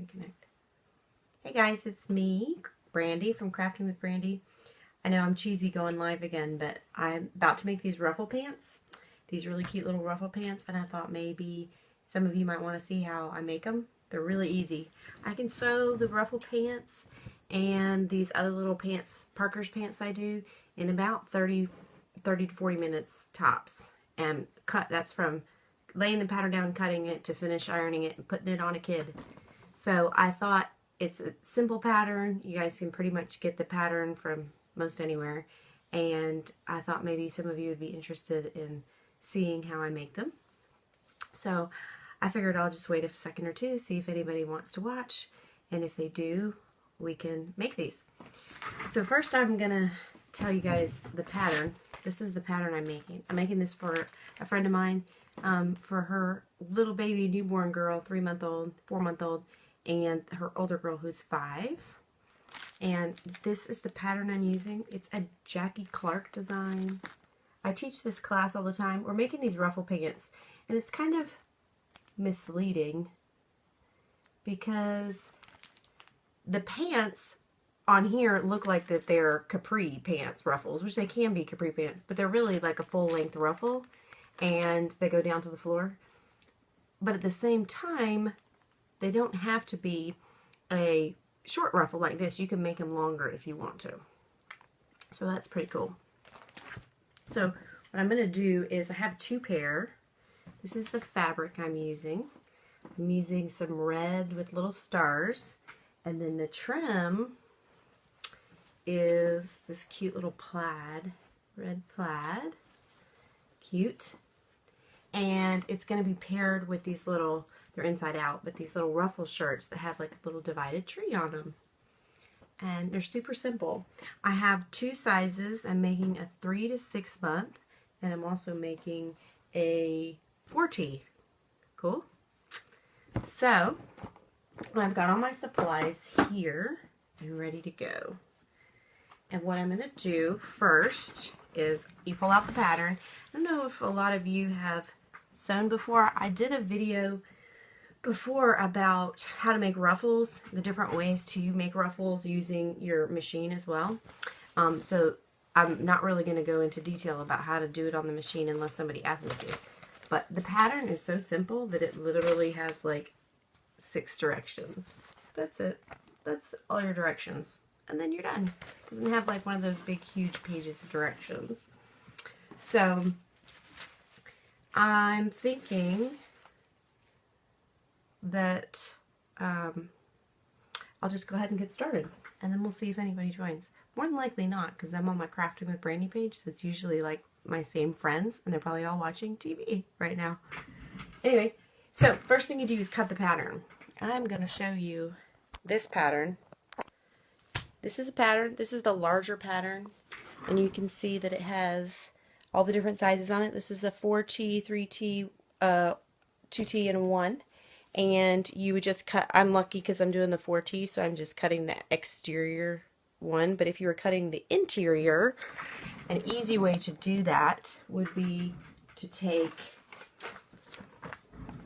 reconnect. Hey guys, it's me, Brandy from Crafting with Brandy. I know I'm cheesy going live again, but I'm about to make these ruffle pants. These really cute little ruffle pants, and I thought maybe some of you might want to see how I make them. They're really easy. I can sew the ruffle pants and these other little pants, Parker's pants I do, in about 30 to 40 minutes tops. And cut, that's from laying the pattern down, cutting it, to finish ironing it and putting it on a kid. So I thought it's a simple pattern. You guys can pretty much get the pattern from most anywhere. And I thought maybe some of you would be interested in seeing how I make them. So I figured I'll just wait a second or two, see if anybody wants to watch. And if they do, we can make these. So first I'm going to tell you guys the pattern. This is the pattern I'm making. I'm making this for a friend of mine, for her little baby newborn girl, 3-month-old, 4-month-old, and her older girl who's 5. And this is the pattern I'm using. It's a Jackie Clark design. I teach this class all the time. We're making these ruffle pants, and it's kind of misleading because the pants on here look like that they're capri pants ruffles, which they can be capri pants, but they're really like a full-length ruffle, and they go down to the floor. But at the same time, they don't have to be a short ruffle like this. You can make them longer if you want to. So that's pretty cool. So what I'm going to do is I have 2 pair. This is the fabric I'm using. I'm using some red with little stars. And then the trim is this cute little plaid, red plaid. Cute. And it's going to be paired with these little, they're inside out, but these little ruffle shirts that have like a little divided tree on them. And they're super simple. I have 2 sizes. I'm making a 3 to 6 month, and I'm also making a 4T. Cool. So I've got all my supplies here and ready to go. And what I'm going to do first is you pull out the pattern. I don't know if a lot of you have sewn before. I did a video before about how to make ruffles, the different ways to make ruffles using your machine as well. So I'm not really going to go into detail about how to do it on the machine unless somebody asks me to. But the pattern is so simple that it literally has like 6 directions. That's it. That's all your directions. And then you're done. It doesn't have like one of those big huge pages of directions. So I'm thinking that I'll just go ahead and get started, and then we'll see if anybody joins. More than likely not, because I'm on my Crafting with Brandy page, so it's usually like my same friends, and they're probably all watching TV right now. Anyway, so first thing you do is cut the pattern. I'm going to show you this pattern. This is a pattern. This is the larger pattern, and you can see that it has all the different sizes on it. This is a 4T, 3T, 2T, and 1. And you would just cut, I'm lucky because I'm doing the 4T, so I'm just cutting the exterior one. But if you were cutting the interior, an easy way to do that would be to take,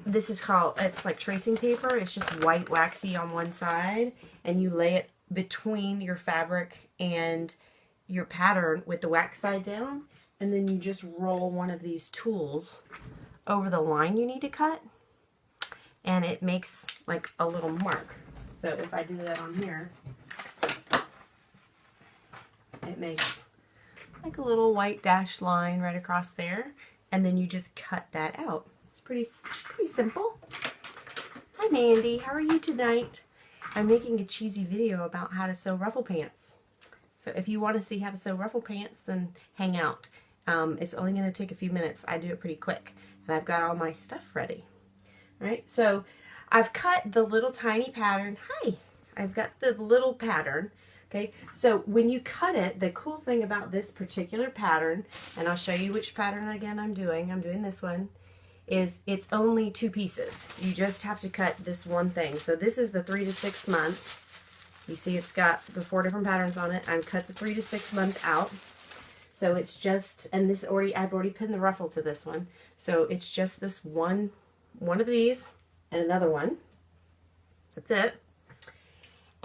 this is called, it's like tracing paper. It's just white waxy on one side, and you lay it between your fabric and your pattern with the wax side down, and then you just roll one of these tools over the line you need to cut. And it makes like a little mark. So if I do that on here, it makes like a little white dashed line right across there. And then you just cut that out. It's pretty simple. Hi Mandy, how are you tonight? I'm making a cheesy video about how to sew ruffle pants. So if you want to see how to sew ruffle pants, then hang out. It's only going to take a few minutes. I do it pretty quick. And I've got all my stuff ready. Right, so I've cut the little tiny pattern. Hi, I've got the little pattern. Okay, so when you cut it, the cool thing about this particular pattern, and I'll show you which pattern again I'm doing this one, is it's only 2 pieces. You just have to cut this one thing. So this is the 3 to 6 month. You see it's got the 4 different patterns on it. I've cut the 3 to 6 month out. So it's just, and this I've already pinned the ruffle to this one. So it's just this one of these and another one. That's it.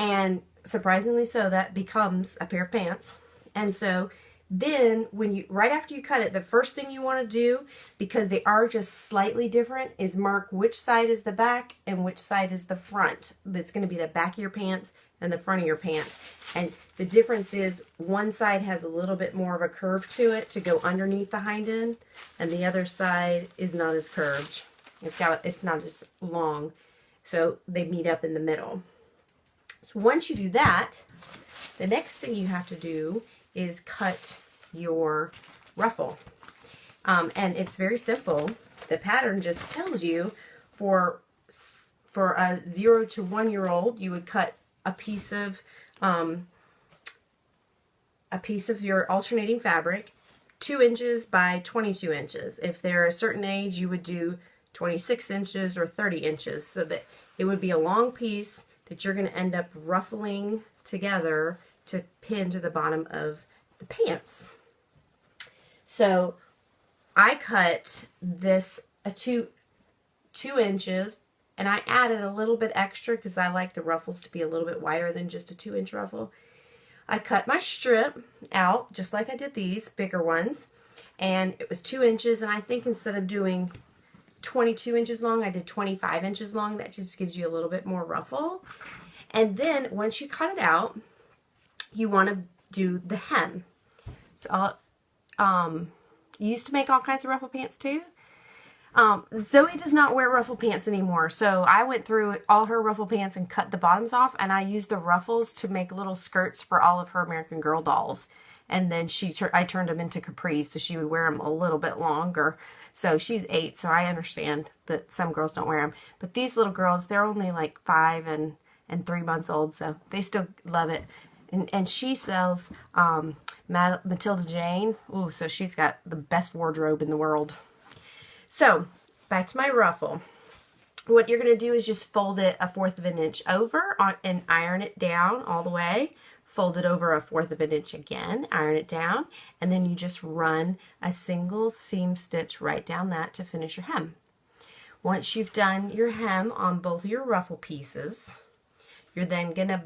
And surprisingly so, that becomes a pair of pants. And so then when you, right after you cut it, the first thing you want to do, because they are just slightly different, is mark which side is the back and which side is the front. That's going to be the back of your pants and the front of your pants. And the difference is one side has a little bit more of a curve to it to go underneath the hind end, and the other side is not as curved. It's not as long. So they meet up in the middle. So once you do that, the next thing you have to do is cut your ruffle. And it's very simple. The pattern just tells you for a 0 to 1 year old, you would cut a piece of your alternating fabric 2 inches by 22 inches. If they're a certain age, you would do 26 inches or 30 inches, so that it would be a long piece that you're going to end up ruffling together to pin to the bottom of the pants. So I cut this a 2 inches, and I added a little bit extra because I like the ruffles to be a little bit wider than just a 2-inch ruffle. I cut my strip out just like I did these bigger ones, and it was 2 inches, and I think instead of doing 22 inches long, I did 25 inches long. That just gives you a little bit more ruffle. And then once you cut it out, you want to do the hem. So you used to make all kinds of ruffle pants too. Zoe does not wear ruffle pants anymore, so I went through all her ruffle pants and cut the bottoms off, and I used the ruffles to make little skirts for all of her American Girl dolls. And then I turned them into capris, so she would wear them a little bit longer. So she's 8, so I understand that some girls don't wear them. But these little girls, they're only like 5 and 3 months old, so they still love it. And she sells Matilda Jane. Ooh, so she's got the best wardrobe in the world. So, back to my ruffle. What you're going to do is just fold it 1/4 of an inch over and iron it down all the way. Fold it over 1/4 of an inch again, iron it down, and then you just run a single seam stitch right down that to finish your hem. Once you've done your hem on both of your ruffle pieces, you're then going to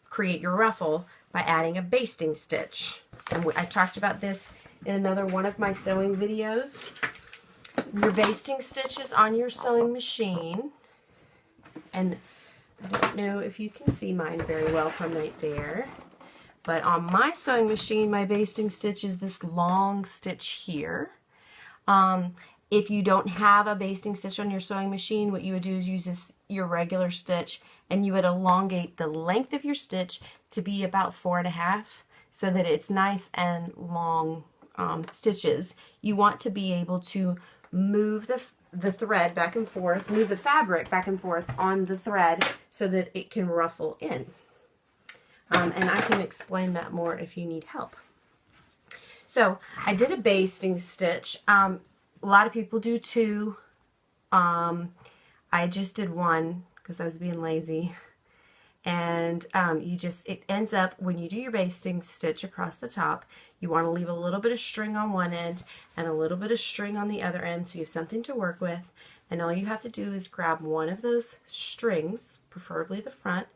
create your ruffle by adding a basting stitch. And I talked about this in another one of my sewing videos. Your basting stitch is on your sewing machine, and I don't know if you can see mine very well from right there, but on my sewing machine, my basting stitch is this long stitch here. If you don't have a basting stitch on your sewing machine, what you would do is use your regular stitch, and you would elongate the length of your stitch to be about 4.5, so that it's nice and long stitches. You want to be able to move the thread back and forth, move the fabric back and forth on the thread so that it can ruffle in. And I can explain that more if you need help. So I did a basting stitch. A lot of people do 2. I just did 1 because I was being lazy. And it ends up, when you do your basting stitch across the top, you want to leave a little bit of string on one end and a little bit of string on the other end, so you have something to work with. And all you have to do is grab one of those strings, preferably the front,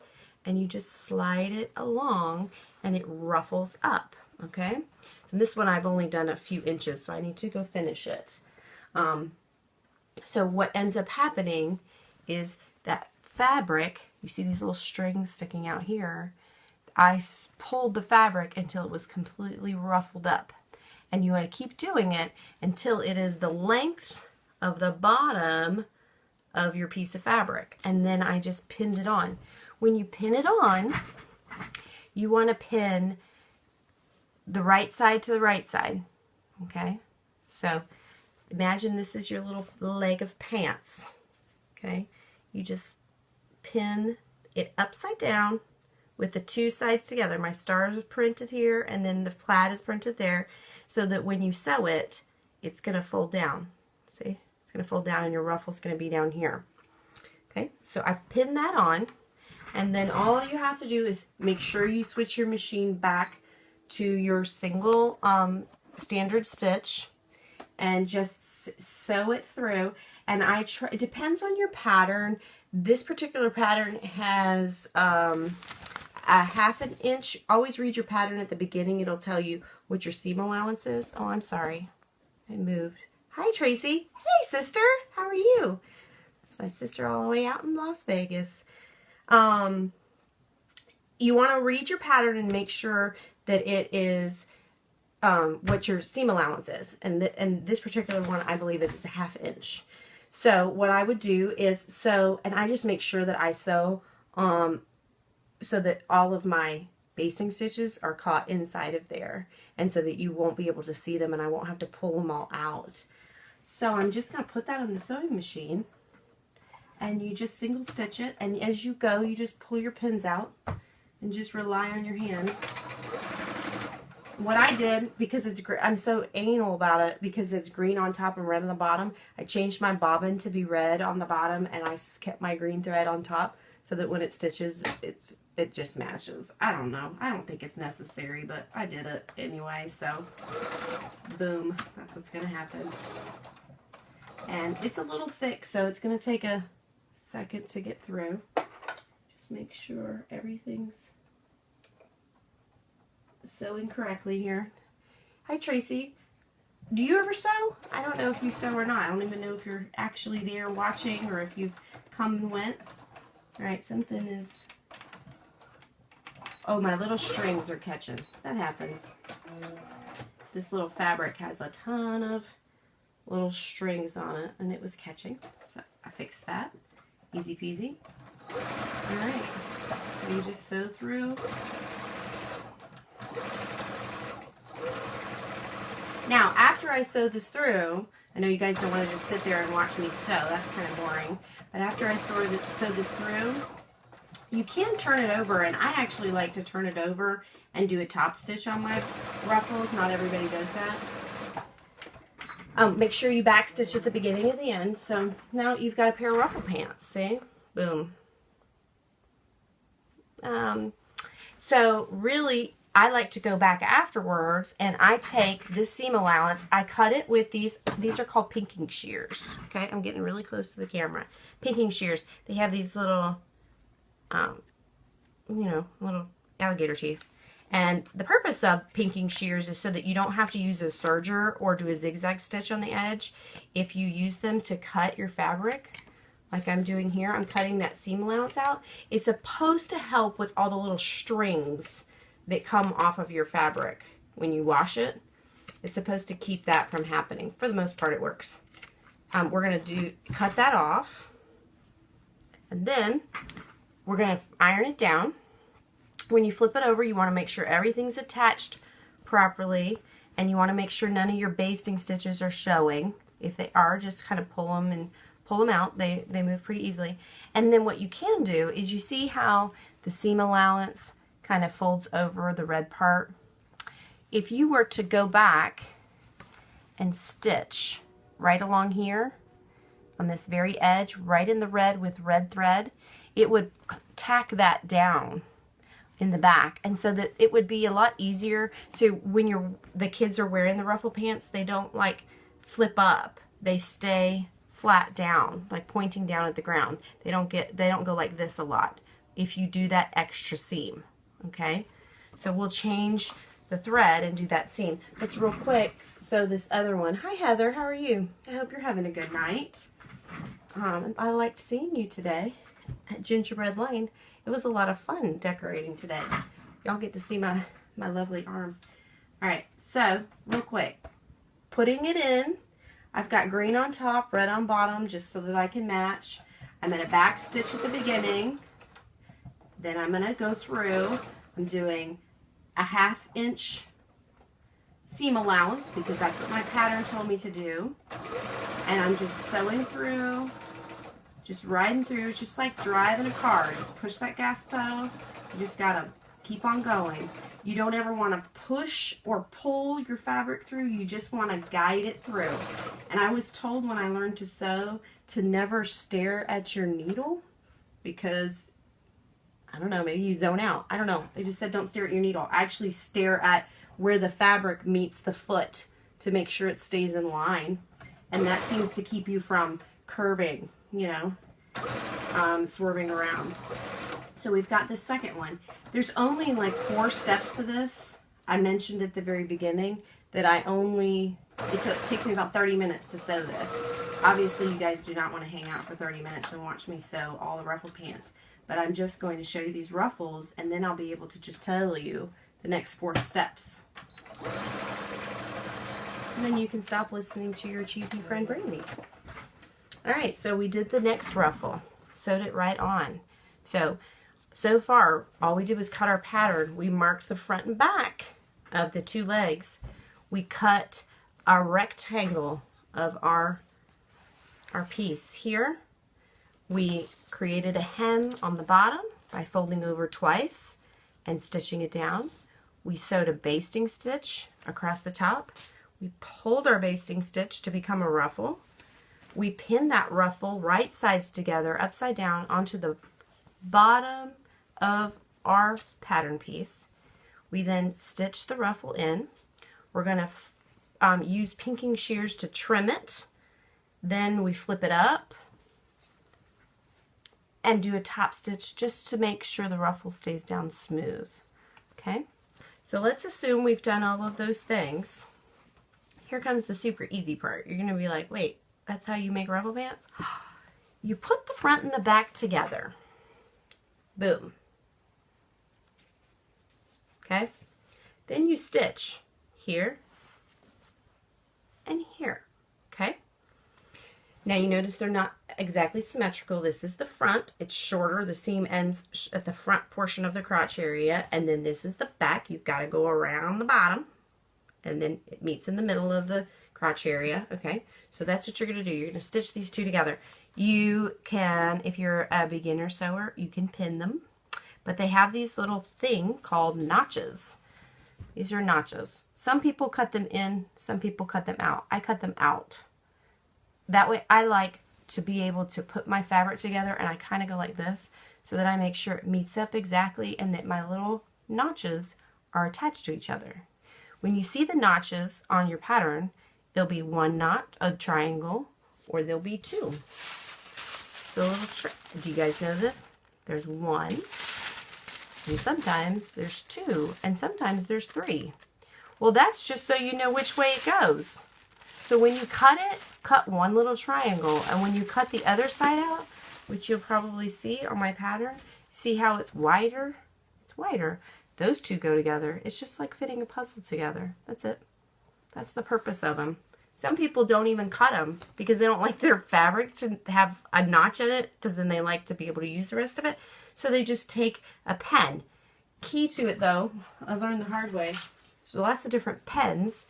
and you just slide it along and it ruffles up, okay? And this one I've only done a few inches, so I need to go finish it. So what ends up happening is that fabric, you see these little strings sticking out here, I pulled the fabric until it was completely ruffled up. And you want to keep doing it until it is the length of the bottom of your piece of fabric. And then I just pinned it on. When you pin it on, you want to pin the right side to the right side. Okay? So imagine this is your little leg of pants. Okay? You just pin it upside down with the 2 sides together. My stars are printed here, and then the plaid is printed there, so that when you sew it, it's going to fold down. See? It's going to fold down, and your ruffle's going to be down here. Okay? So I've pinned that on, and then all you have to do is make sure you switch your machine back to your single standard stitch and just sew it through. And it depends on your pattern. This particular pattern has a half an inch. Always read your pattern at the beginning. It'll tell you what your seam allowance is. Oh, I'm sorry. I moved. Hi, Tracy. Hey, sister. How are you? It's my sister all the way out in Las Vegas. You want to read your pattern and make sure that it is what your seam allowance is. And this particular one, I believe it is a half inch. So what I would do is sew, and I just make sure that I sew so that all of my basting stitches are caught inside of there, and so that you won't be able to see them and I won't have to pull them all out. So I'm just going to put that on the sewing machine, and you just single stitch it, and as you go you just pull your pins out and just rely on your hand. What I did, because I'm so anal about it, because it's green on top and red on the bottom, I changed my bobbin to be red on the bottom, and I kept my green thread on top so that when it stitches, it just matches. I don't know. I don't think it's necessary, but I did it anyway, so boom. That's what's going to happen. And it's a little thick, so it's going to take a second to get through. Just make sure everything's sewing correctly here. Hi, Tracy. Do you ever sew? I don't know if you sew or not. I don't even know if you're actually there watching or if you've come and went. All right, something is... Oh, my little strings are catching. That happens. This little fabric has a ton of little strings on it, and it was catching. So I fixed that. Easy peasy. All right. So you just sew through. Now, after I sew this through, I know you guys don't want to just sit there and watch me sew. That's kind of boring. But after I sew this through, you can turn it over, and I actually like to turn it over and do a top stitch on my ruffles. Not everybody does that. Make sure you back stitch at the beginning and the end. So now you've got a pair of ruffle pants. See? Boom. So really, I like to go back afterwards, and I take this seam allowance. I cut it with these are called pinking shears. Okay, I'm getting really close to the camera. Pinking shears. They have these little, little alligator teeth. And the purpose of pinking shears is so that you don't have to use a serger or do a zigzag stitch on the edge. If you use them to cut your fabric, like I'm doing here, I'm cutting that seam allowance out. It's supposed to help with all the little strings that come off of your fabric when you wash it. It's supposed to keep that from happening. For the most part, it works. We're going to cut that off, and then we're going to iron it down. When you flip it over, you want to make sure everything's attached properly, and you want to make sure none of your basting stitches are showing. If they are, just kind of pull them out. They move pretty easily. And then what you can do is, you see how the seam allowance kind of folds over the red part. If you were to go back and stitch right along here on this very edge, right in the red with red thread, it would tack that down in the back, and so that it would be a lot easier. So when the kids are wearing the ruffle pants, they don't like flip up. They stay flat down, like pointing down at the ground. They don't go like this a lot if you do that extra seam. Okay, so we'll change the thread and do that seam. Let's real quick sew this other one. Hi, Heather. How are you? I hope you're having a good night. I liked seeing you today at Gingerbread Lane. It was a lot of fun decorating today. Y'all get to see my lovely arms. All right, so real quick, putting it in. I've got green on top, red on bottom, just so that I can match. I'm going to back stitch at the beginning. Then I'm going to go through. I'm doing a 1/2 inch seam allowance because that's what my pattern told me to do. And I'm just sewing through, just riding through. It's just like driving a car. Just push that gas pedal. You just got to keep on going. You don't ever want to push or pull your fabric through. You just want to guide it through. And I was told when I learned to sew to never stare at your needle because, I don't know, maybe you zone out. I don't know. They just said don't stare at your needle. I actually stare at where the fabric meets the foot to make sure it stays in line. And that seems to keep you from curving, swerving around. So we've got the second one. There's only like 4 steps to this. I mentioned at the very beginning that it takes me about 30 minutes to sew this. Obviously, you guys do not want to hang out for 30 minutes and watch me sew all the ruffle pants. But I'm just going to show you these ruffles, and then I'll be able to just tell you the next 4 steps. And then you can stop listening to your cheesy friend Brandy. Alright, so we did the next ruffle. Sewed it right on. So far, all we did was cut our pattern. We marked the front and back of the 2 legs. We cut a rectangle of our piece here. We created a hem on the bottom by folding over twice and stitching it down. We sewed a basting stitch across the top. We pulled our basting stitch to become a ruffle. We pinned that ruffle right sides together, upside down, onto the bottom of our pattern piece. We then stitch the ruffle in. We're going to use pinking shears to trim it. Then we flip it up and do a top stitch just to make sure the ruffle stays down smooth. Okay, so let's assume we've done all of those things. Here comes the super easy part. You're going to be like, wait, that's how you make ruffle pants? You put the front and the back together. Boom. Okay, then you stitch here and here. Okay, now you notice they're not exactly symmetrical. This is the front. It's shorter. The seam ends at the front portion of the crotch area, and then this is the back. You've got to go around the bottom, and then it meets in the middle of the crotch area. Okay, so that's what you're going to do. You're going to stitch these 2 together. You can, if you're a beginner sewer, you can pin them, but they have these little thing called notches. These are notches. Some people cut them in, some people cut them out. I cut them out. That way I like to be able to put my fabric together, and I kind of go like this so that I make sure it meets up exactly and that my little notches are attached to each other. When you see the notches on your pattern, there'll be 1 knot, a triangle, or there'll be 2. So a little trick. Do you guys know this? There's 1, and sometimes there's 2, and sometimes there's 3. Well, that's just so you know which way it goes. So when you cut it, cut 1 little triangle, and when you cut the other side out, which you'll probably see on my pattern, see how it's wider? It's wider. Those 2 go together. It's just like fitting a puzzle together. That's it. That's the purpose of them. Some people don't even cut them because they don't like their fabric to have a notch in it, because then they like to be able to use the rest of it. So they just take a pen. Key to it, though, I learned the hard way. So lots of different pens.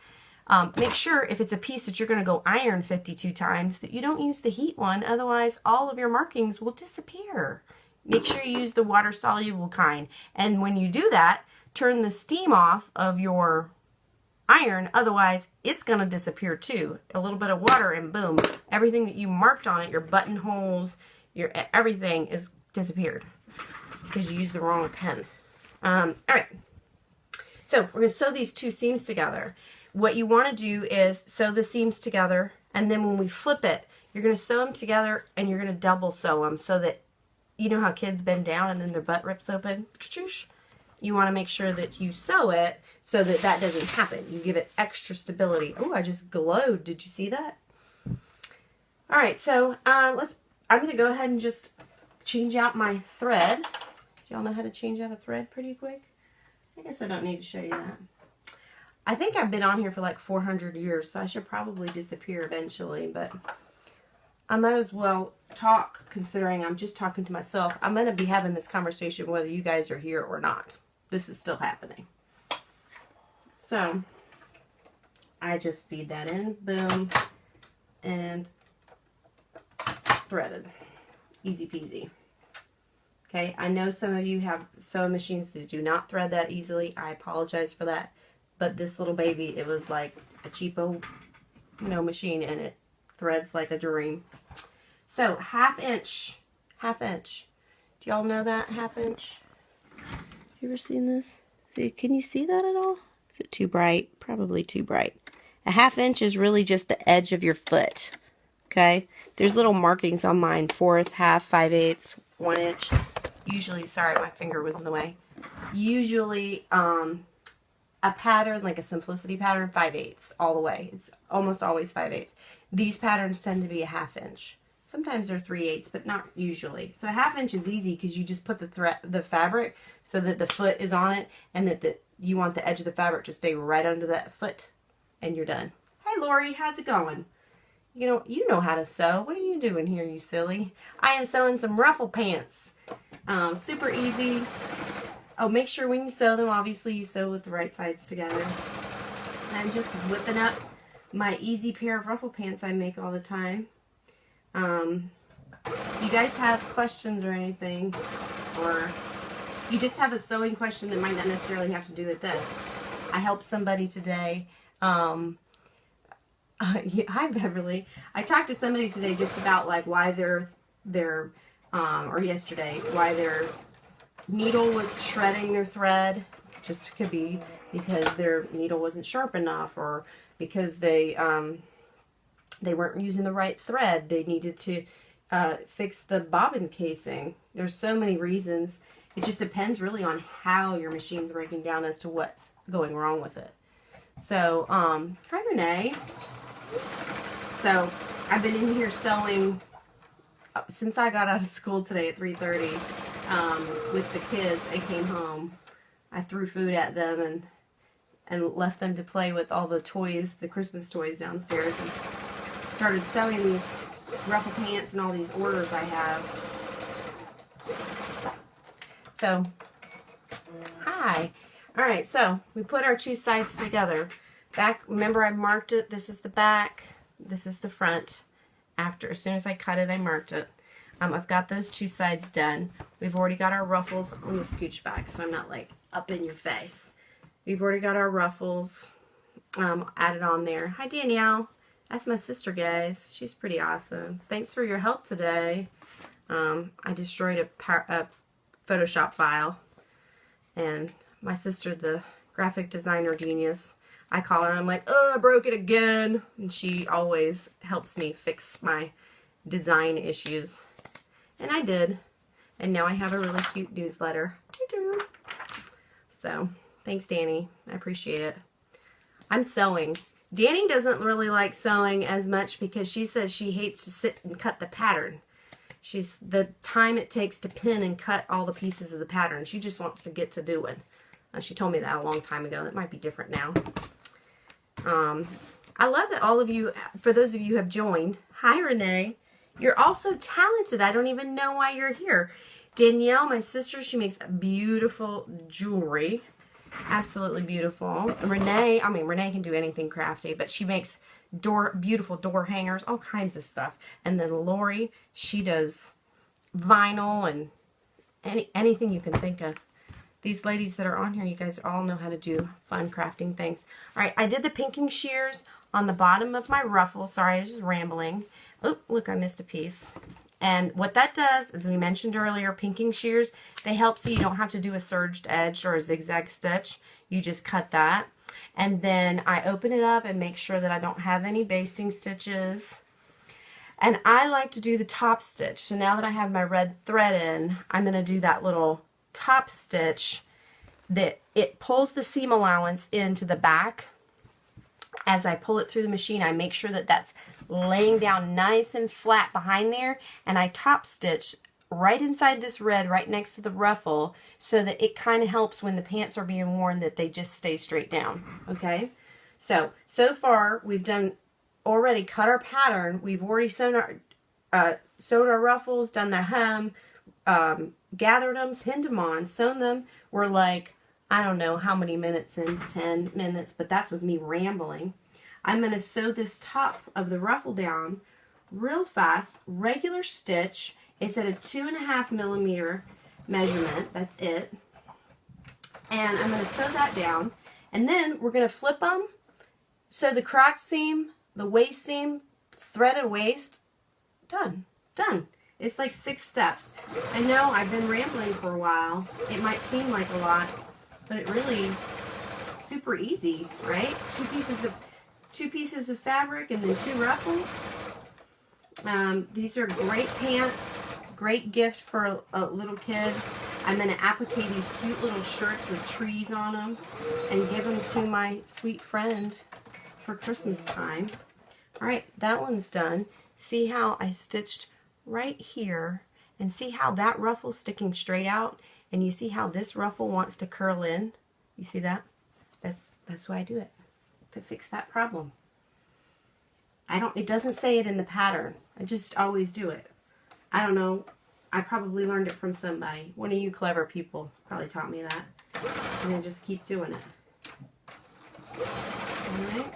Make sure if it's a piece that you're going to go iron 52 times that you don't use the heat one. Otherwise, all of your markings will disappear. Make sure you use the water-soluble kind. And when you do that, turn the steam off of your iron. Otherwise, it's going to disappear too. A little bit of water and boom. Everything that you marked on it, your buttonholes, your everything is disappeared because you used the wrong pen. All right. So we're going to sew these 2 seams together. What you want to do is sew the seams together, and then when we flip it, you're going to sew them together and you're going to double sew them so that, you know how kids bend down and then their butt rips open? You want to make sure that you sew it so that that doesn't happen. You give it extra stability. Oh, I just glowed. Did you see that? All right, so I'm going to go ahead and just change out my thread. Do y'all know how to change out a thread pretty quick? I guess I don't need to show you that. I think I've been on here for like 400 years, so I should probably disappear eventually, but I might as well talk, considering I'm just talking to myself. I'm going to be having this conversation whether you guys are here or not. This is still happening. So, I just feed that in, boom, and threaded. Easy peasy. Okay, I know some of you have sewing machines that do not thread that easily. I apologize for that. But this little baby, it was like a cheapo, machine, and it threads like a dream. So, half inch. Do y'all know that, half inch? You ever seen this? Can you see that at all? Is it too bright? Probably too bright. A half inch is really just the edge of your foot. Okay? There's little markings on mine. 1/4, half, 5/8, 1 inch. usually, sorry, my finger was in the way. Usually, a pattern, like a simplicity pattern, 5/8 all the way. It's almost always 5/8. These patterns tend to be a 1/2 inch. Sometimes they're 3/8, but not usually. So a 1/2 inch is easy because you just put the fabric so that the foot is on it, and that you want the edge of the fabric to stay right under that foot, and you're done. Hey Lori, how's it going? You know how to sew. What are you doing here, you silly? I am sewing some ruffle pants. Super easy. Oh, make sure when you sew them, obviously you sew with the right sides together. I'm just whipping up my easy pair of ruffle pants I make all the time. If you guys have questions or anything, or you just have a sewing question that might not necessarily have to do with this. I helped somebody today. Hi Beverly. I talked to somebody today just about like why or yesterday, why their needle was shredding their thread. Just could be because their needle wasn't sharp enough, or because they weren't using the right thread. They needed to fix the bobbin casing. There's so many reasons. It just depends really on how your machine's breaking down as to what's going wrong with it. So, hi Renee. So, I've been in here sewing since I got out of school today at 3:30 with the kids. I came home. I threw food at them and left them to play with all the toys, the Christmas toys downstairs, and started sewing these ruffle pants and all these orders I have. So, hi. Alright, so we put our two sides together. Back, remember I marked it. This is the back. This is the front. As soon as I cut it, I marked it. I've got those two sides done. We've already got our ruffles. Let me scooch back so I'm not like up in your face. We've already got our ruffles added on there. Hi Danielle. That's my sister, guys. She's pretty awesome. Thanks for your help today. I destroyed a Photoshop file, and my sister, the graphic designer genius, I call her and I'm like, oh, I broke it again, and she always helps me fix my design issues, and I did, and now I have a really cute newsletter. So thanks Danny, I appreciate it. I'm sewing. Danny doesn't really like sewing as much because she says she hates to sit and cut the pattern. The time it takes to pin and cut all the pieces of the pattern, she just wants to get to doing. She told me that a long time ago. That might be different now. I love that all of you, for those of you who have joined, hi Renee. You're all so talented. I don't even know why you're here. Danielle, my sister, she makes beautiful jewelry. Absolutely beautiful. Renee can do anything crafty, but she makes beautiful door hangers, all kinds of stuff. And then Lori, she does vinyl and anything you can think of. These ladies that are on here, you guys all know how to do fun crafting things. All right, I did the pinking shears on the bottom of my ruffle. Sorry, I was just rambling. Oh, look, I missed a piece. And what that does, as we mentioned earlier, pinking shears, they help so you don't have to do a serged edge or a zigzag stitch. You just cut that. And then I open it up and make sure that I don't have any basting stitches. And I like to do the top stitch. So now that I have my red thread in, I'm going to do that little top stitch that it pulls the seam allowance into the back. As I pull it through the machine, I make sure that that's laying down nice and flat behind there, and I top stitch right inside this red right next to the ruffle so that it kind of helps when the pants are being worn that they just stay straight down. Okay, so far we've done already cut our pattern. We've already sewn our ruffles, done the hem, gathered them, pinned them on, sewn them. We're like, I don't know how many minutes in, 10 minutes, but that's with me rambling. I'm going to sew this top of the ruffle down real fast, regular stitch. It's at a 2.5 millimeter measurement. That's it. And I'm going to sew that down. And then we're going to flip them. So the crotch seam, the waist seam, threaded waist, done. Done. It's like 6 steps. I know I've been rambling for a while. It might seem like a lot, but it really super easy, right? Two pieces of fabric and then 2 ruffles. These are great pants. Great gift for a little kid. I'm going to applique these cute little shirts with trees on them and give them to my sweet friend for Christmas time. All right, that one's done. See how I stitched right here, and see how that ruffle's sticking straight out, and you see how this ruffle wants to curl in? You see that? That's why I do it, to fix that problem. It doesn't say it in the pattern. I just always do it. I don't know. I probably learned it from somebody. One of you clever people probably taught me that. And then just keep doing it. Alright.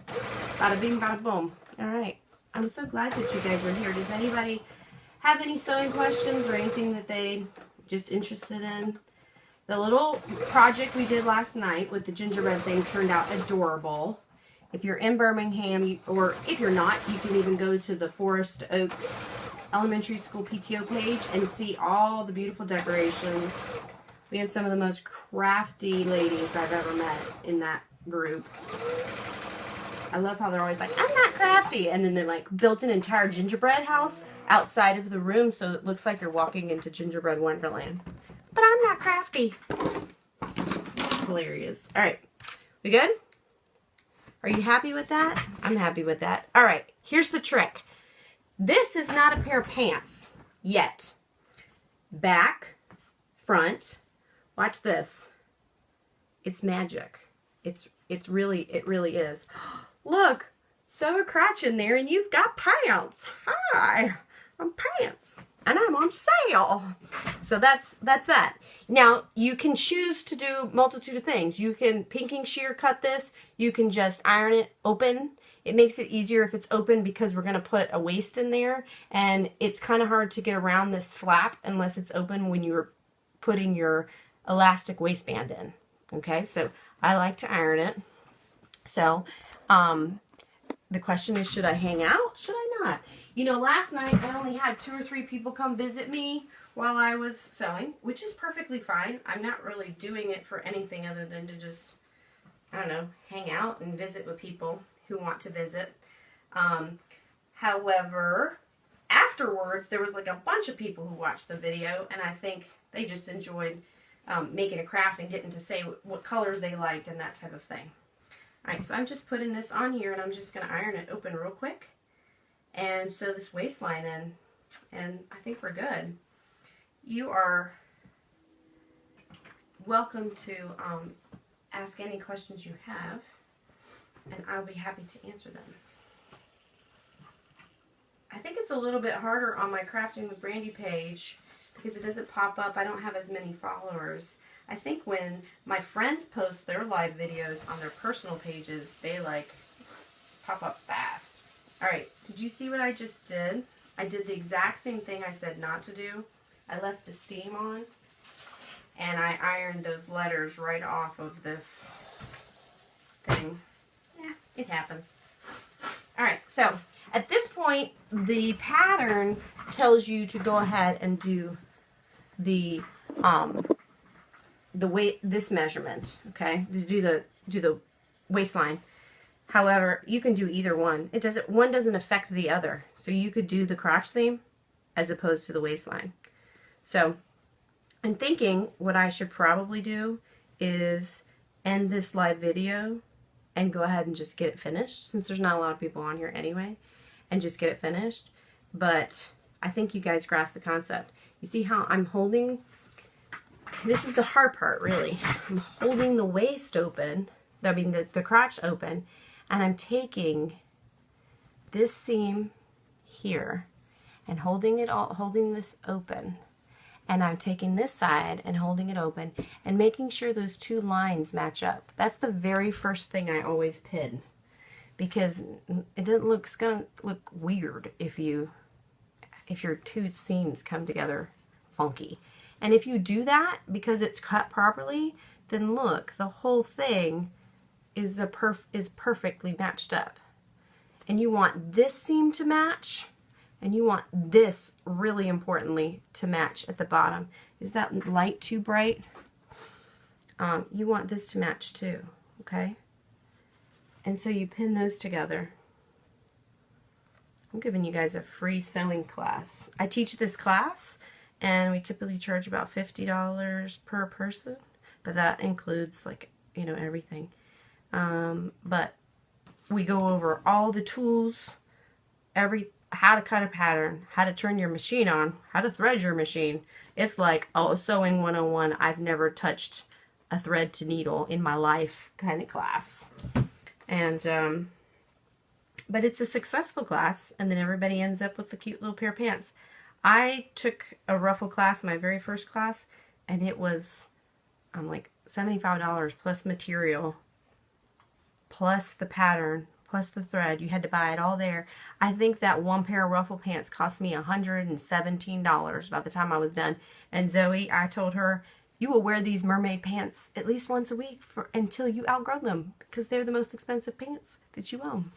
Bada bing, bada boom. Alright. I'm so glad that you guys were here. Does anybody have any sewing questions or anything that they just interested in? The little project we did last night with the gingerbread thing turned out adorable. If you're in Birmingham, or if you're not, you can even go to the Forest Oaks Elementary School PTO page and see all the beautiful decorations. We have some of the most crafty ladies I've ever met in that group. I love how they're always like, I'm not crafty. And then they like built an entire gingerbread house outside of the room so it looks like you're walking into gingerbread wonderland. But I'm not crafty. Hilarious. All right. We good? Are you happy with that? I'm happy with that. All right. Here's the trick. This is not a pair of pants yet. Back, front. Watch this. It's magic. It really is. Look, sew a crotch in there and you've got pants. Hi, I'm pants. And I'm on sale. So that's that. Now, you can choose to do multitude of things. You can pinking shear cut this. You can just iron it open. It makes it easier if it's open because we're going to put a waist in there. And it's kind of hard to get around this flap unless it's open when you're putting your elastic waistband in. Okay, so I like to iron it. So, the question is, should I hang out? Should I not? You know, last night I only had 2 or 3 people come visit me while I was sewing, which is perfectly fine. I'm not really doing it for anything other than to just, I don't know, hang out and visit with people who want to visit. However, afterwards, there was like a bunch of people who watched the video, and I think they just enjoyed making a craft and getting to say what colors they liked and that type of thing. Alright, so I'm just putting this on here and I'm just going to iron it open real quick and sew this waistline in, and I think we're good. You are welcome to ask any questions you have, and I'll be happy to answer them. I think it's a little bit harder on my Crafting with Brandy page because it doesn't pop up. I don't have as many followers. I think when my friends post their live videos on their personal pages, they like pop up fast. Alright, did you see what I just did? I did the exact same thing I said not to do. I left the steam on and I ironed those letters right off of this thing. Yeah, it happens. Alright, so at this point, the pattern tells you to go ahead and do the weight, this measurement, okay? Just do the waistline. However, you can do either one. One doesn't affect the other. So you could do the crotch seam as opposed to the waistline. So I'm thinking what I should probably do is end this live video and go ahead and just get it finished, since there's not a lot of people on here anyway, and just get it finished. But I think you guys grasp the concept. You see how I'm holding, this is the hard part really. I'm holding the waist open, the crotch open, and I'm taking this seam here and holding this open. And I'm taking this side and holding it open and making sure those two lines match up. That's the very first thing I always pin, because it's gonna look weird if your two seams come together funky. And if you do that because it's cut properly, then look, the whole thing is perfectly matched up. And you want this seam to match, and you want this, really importantly, to match at the bottom. Is that light too bright? You want this to match too, okay? And so you pin those together I'm giving you guys a free sewing class. I teach this class, and we typically charge about $50 per person, but that includes, like, you know, everything. But we go over all the tools, how to cut a pattern, how to turn your machine on, how to thread your machine. It's like, oh, sewing 101. I've never touched a thread to needle in my life kind of class. And but it's a successful class, and then everybody ends up with a cute little pair of pants. I took a ruffle class, my very first class, and it was like $75 plus material, plus the pattern, plus the thread. You had to buy it all there. I think that one pair of ruffle pants cost me $117 by the time I was done. And Zoe, I told her, you will wear these mermaid pants at least once a week until you outgrow them, because they're the most expensive pants that you own.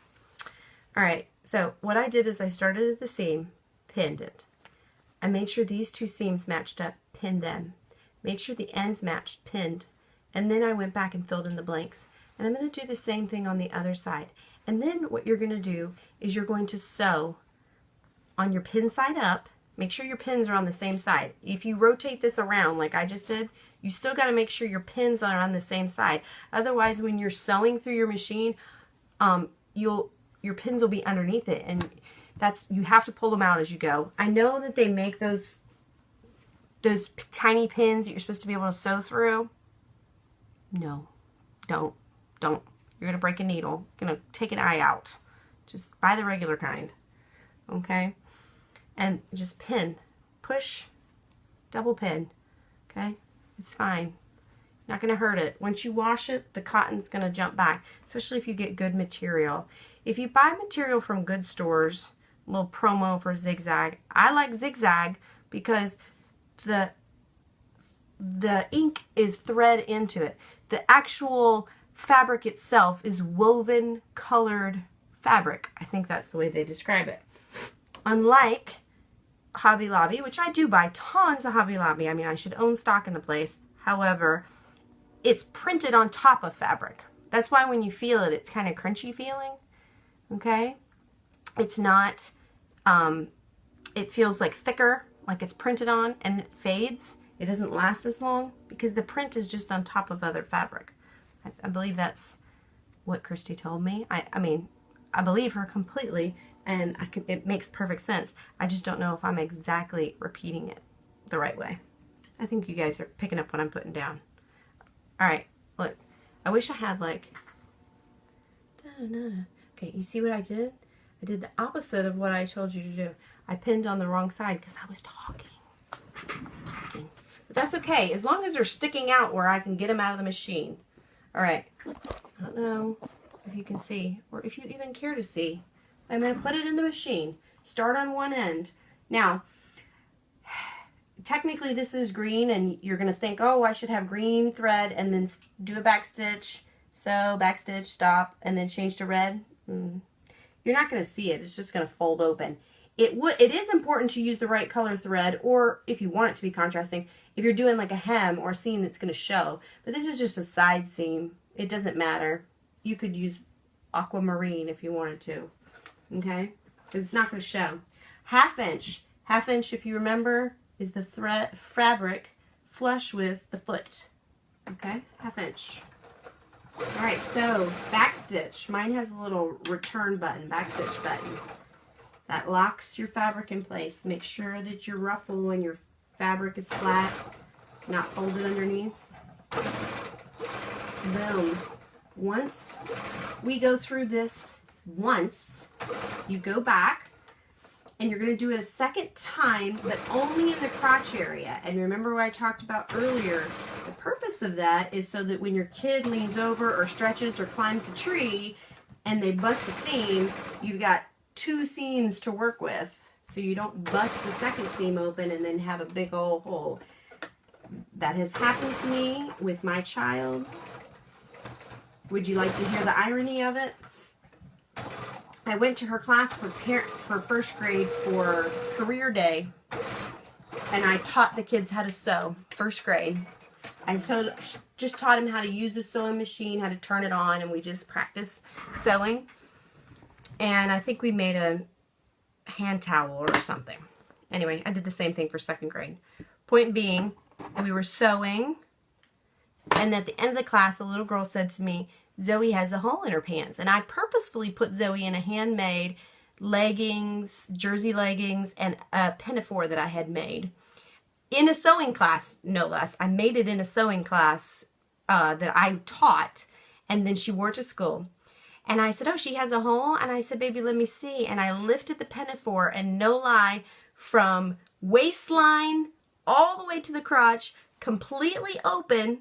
Alright, so what I did is I started at the seam, pinned it. I made sure these two seams matched up, pinned them. Make sure the ends matched, pinned. And then I went back and filled in the blanks. And I'm going to do the same thing on the other side. And then what you're going to do is you're going to sew on your pin side up. Make sure your pins are on the same side. If you rotate this around like I just did, you still got to make sure your pins are on the same side. Otherwise, when you're sewing through your machine, your pins will be underneath it, and you have to pull them out as you go. I know that they make those tiny pins that you're supposed to be able to sew through. No, don't. You're going to break a needle. You're going to take an eye out. Just buy the regular kind. Okay? And just pin. Push. Double pin. Okay? It's fine. Not going to hurt it. Once you wash it, the cotton's going to jump back, especially if you get good material. If you buy material from good stores, a little promo for zigzag. I like zigzag because the ink is thread into it. The actual fabric itself is woven colored fabric. I think that's the way they describe it. Unlike Hobby Lobby, which I do buy tons of Hobby Lobby. I mean, I should own stock in the place. However, it's printed on top of fabric. That's why when you feel it, it's kind of crunchy feeling. Okay? It's not, it feels like thicker, like it's printed on, and it fades. It doesn't last as long because the print is just on top of other fabric. I believe that's what Christy told me. I mean, I believe her completely, and it makes perfect sense. I just don't know if I'm exactly repeating it the right way. I think you guys are picking up what I'm putting down. Alright, look. I wish I had like... Okay, you see what I did? I did the opposite of what I told you to do. I pinned on the wrong side because I was talking. But that's okay, as long as they're sticking out where I can get them out of the machine. Alright, I don't know if you can see, or if you even care to see. I'm going to put it in the machine. Start on one end. Now, technically this is green, and you're going to think, oh, I should have green thread, and then do a back stitch, sew, back stitch, stop, and then change to red. You're not going to see it. It's just going to fold open. It is important to use the right color thread, or if you want it to be contrasting, if you're doing like a hem or a seam that's going to show. But this is just a side seam. It doesn't matter. You could use aquamarine if you wanted to. Okay? It's not going to show. Half inch. Half inch, if you remember, is the thread fabric flush with the foot. Okay? Half inch. Alright, so back stitch. Mine has a little return button, back stitch button. That locks your fabric in place. Make sure that your ruffle and your fabric is flat, not folded underneath. Boom. Once we go through this you go back, and you're going to do it a second time, but only in the crotch area. And remember what I talked about earlier. The purpose of that is so that when your kid leans over or stretches or climbs a tree and they bust a seam, you've got 2 seams to work with, so you don't bust the second seam open and then have a big old hole. That has happened to me with my child. Would you like to hear the irony of it? I went to her class for first grade for career day, and I taught the kids how to sew, first grade. I just taught them how to use a sewing machine, how to turn it on, and we just practiced sewing. And I think we made hand towel or something. Anyway, I did the same thing for 2nd grade. Point being, we were sewing, and at the end of the class, a little girl said to me, Zoe has a hole in her pants. And I purposefully put Zoe in a handmade leggings, jersey leggings, and a pinafore that I had made. In a sewing class, no less. I made it in a sewing class that I taught, and then she wore it to school. And I said, oh, she has a hole? And I said, baby, let me see. And I lifted the pinafore, and no lie, from waistline all the way to the crotch, completely open,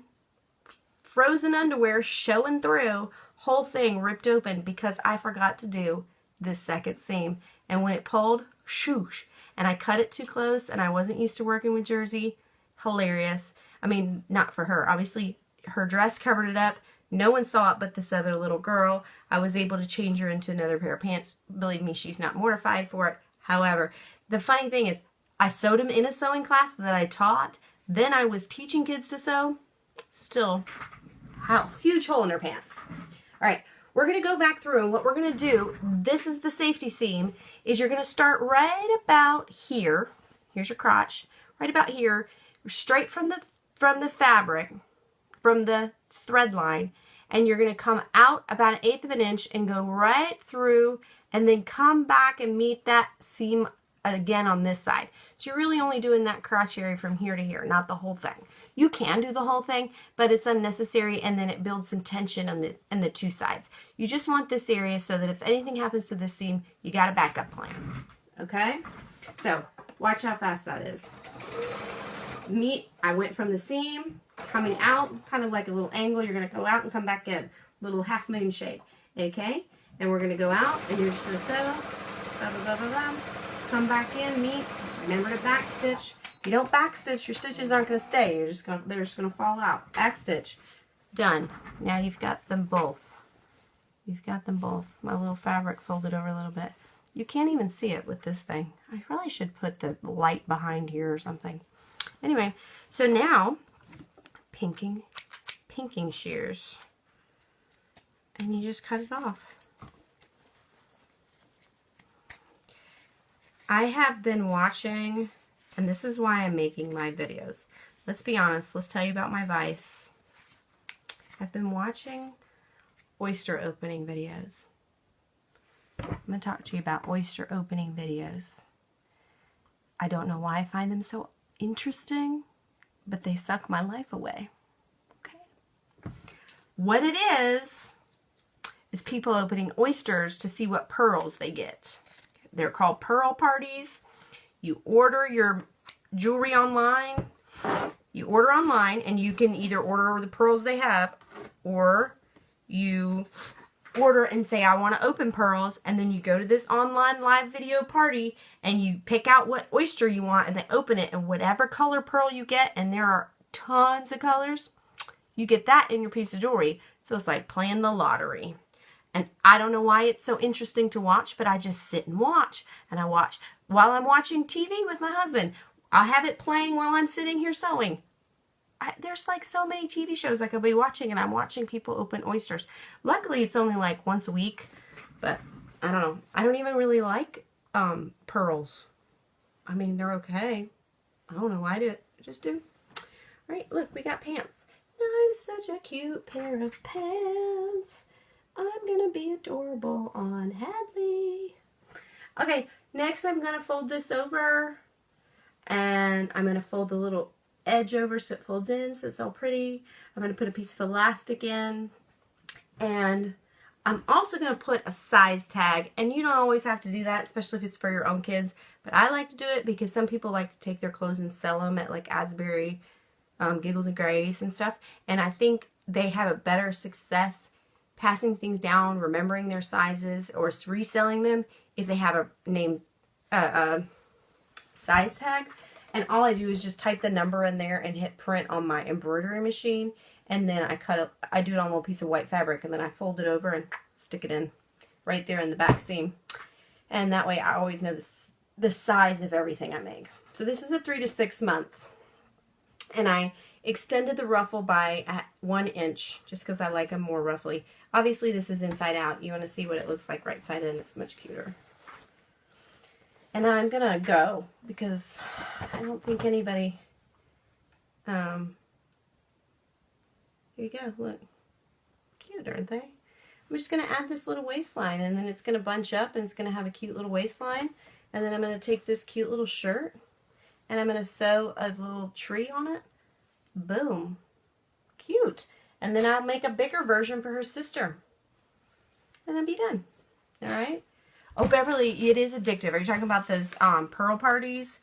frozen underwear showing through, whole thing ripped open because I forgot to do this 2nd seam. And when it pulled, shoosh, and I cut it too close, and I wasn't used to working with jersey. Hilarious. I mean, not for her. Obviously, her dress covered it up. No one saw it but this other little girl. I was able to change her into another pair of pants. Believe me, she's not mortified for it. However, the funny thing is, I sewed them in a sewing class that I taught. Then I was teaching kids to sew. Still, huge hole in her pants. All right, we're going to go back through, and what we're going to do, this is the safety seam, is you're going to start right about here. Here's your crotch. Right about here, straight from the fabric, from the thread line, and you're going to come out about 1/8 of an inch and go right through, and then come back and meet that seam again on this side. So you're really only doing that crotch area from here to here, not the whole thing. You can do the whole thing, but it's unnecessary, and then it builds some tension on the 2 sides. You just want this area so that if anything happens to this seam, you got a backup plan. Okay? So watch how fast that is. I went from the seam, coming out, kind of like a little angle. You're going to go out and come back in. Little half moon shape. Okay? And we're going to go out, and you're just going to sew. Blah, blah, blah, blah, blah. Come back in, meet. Remember to back stitch. If you don't back stitch, your stitches aren't going to stay. They're just going to fall out. Back stitch. Done. Now you've got them both. You've got them both. My little fabric folded over a little bit. You can't even see it with this thing. I probably should put the light behind here or something. Anyway, so now pinking shears. And you just cut it off. I have been watching, and this is why I'm making my videos. Let's be honest. Let's tell you about my vice. I've been watching oyster opening videos. I'm going to talk to you about oyster opening videos. I don't know why I find them so interesting, but they suck my life away. Okay. What it is people opening oysters to see what pearls they get. They're called pearl parties. You order your jewelry online. You order online, and you can either order the pearls they have, or you order and say, I want to open pearls, and then you go to this online live video party, and you pick out what oyster you want, and they open it, and whatever color pearl you get, and there are tons of colors, you get that in your piece of jewelry. So it's like playing the lottery. And I don't know why it's so interesting to watch, but I just sit and watch. And I watch while I'm watching TV with my husband. I'll have it playing while I'm sitting here sewing. There's like so many TV shows I could be watching, and I'm watching people open oysters. Luckily, it's only like once a week, but I don't know. I don't even really like pearls. I mean, they're okay. I don't know why I do it. I just do. All right, look, we got pants. I'm such a cute pair of pants. I'm going to be adorable on Hadley. Okay, next I'm going to fold this over, and I'm going to fold the little edge over so it folds in so it's all pretty. I'm going to put a piece of elastic in, and I'm also going to put a size tag, and you don't always have to do that, especially if it's for your own kids, but I like to do it because some people like to take their clothes and sell them at like Asbury, Giggles and Grace and stuff, and I think they have a better success passing things down, remembering their sizes, or reselling them if they have a name size tag. And all I do is just type the number in there and hit print on my embroidery machine, and then I do it on a little piece of white fabric, and then I fold it over and stick it in right there in the back seam. And that way I always know the size of everything I make. So this is a 3 to 6 month. And I extended the ruffle by 1 inch just because I like them more ruffly. Obviously this is inside out. You want to see what it looks like right side in. It's much cuter. And I'm gonna go because I don't think anybody, here you go, look, cute, aren't they? I'm just gonna add this little waistline, and then it's gonna bunch up and it's gonna have a cute little waistline. And then I'm gonna take this cute little shirt and I'm gonna sew a little tree on it. Boom, cute. And then I'll make a bigger version for her sister. And I'll be done, all right? Oh, Beverly, it is addictive. Are you talking about those pearl parties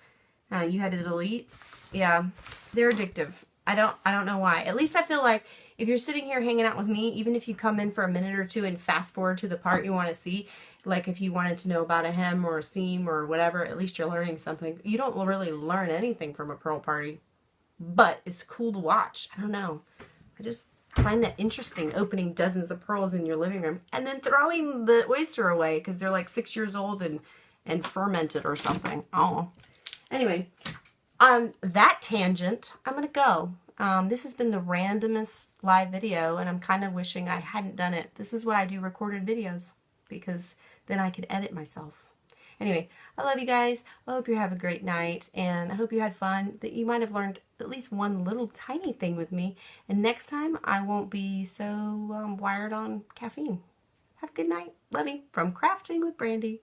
you had to delete? Yeah, they're addictive. I don't know why. At least I feel like if you're sitting here hanging out with me, even if you come in for a minute or two and fast forward to the part you want to see, like if you wanted to know about a hem or a seam or whatever, at least you're learning something. You don't really learn anything from a pearl party, but it's cool to watch. I don't know. I just find that interesting, opening dozens of pearls in your living room and then throwing the oyster away because they're like 6 years old and fermented or something. Oh, anyway, on that tangent, I'm gonna go. This has been the randomest live video, and I'm kind of wishing I hadn't done it. This is why I do recorded videos, because then I could edit myself. Anyway, I love you guys. I hope you have a great night, and I hope you had fun, that you might have learned at least one little tiny thing with me, and next time I won't be so wired on caffeine. Have a good night. Love you. From Crafting with Brandy.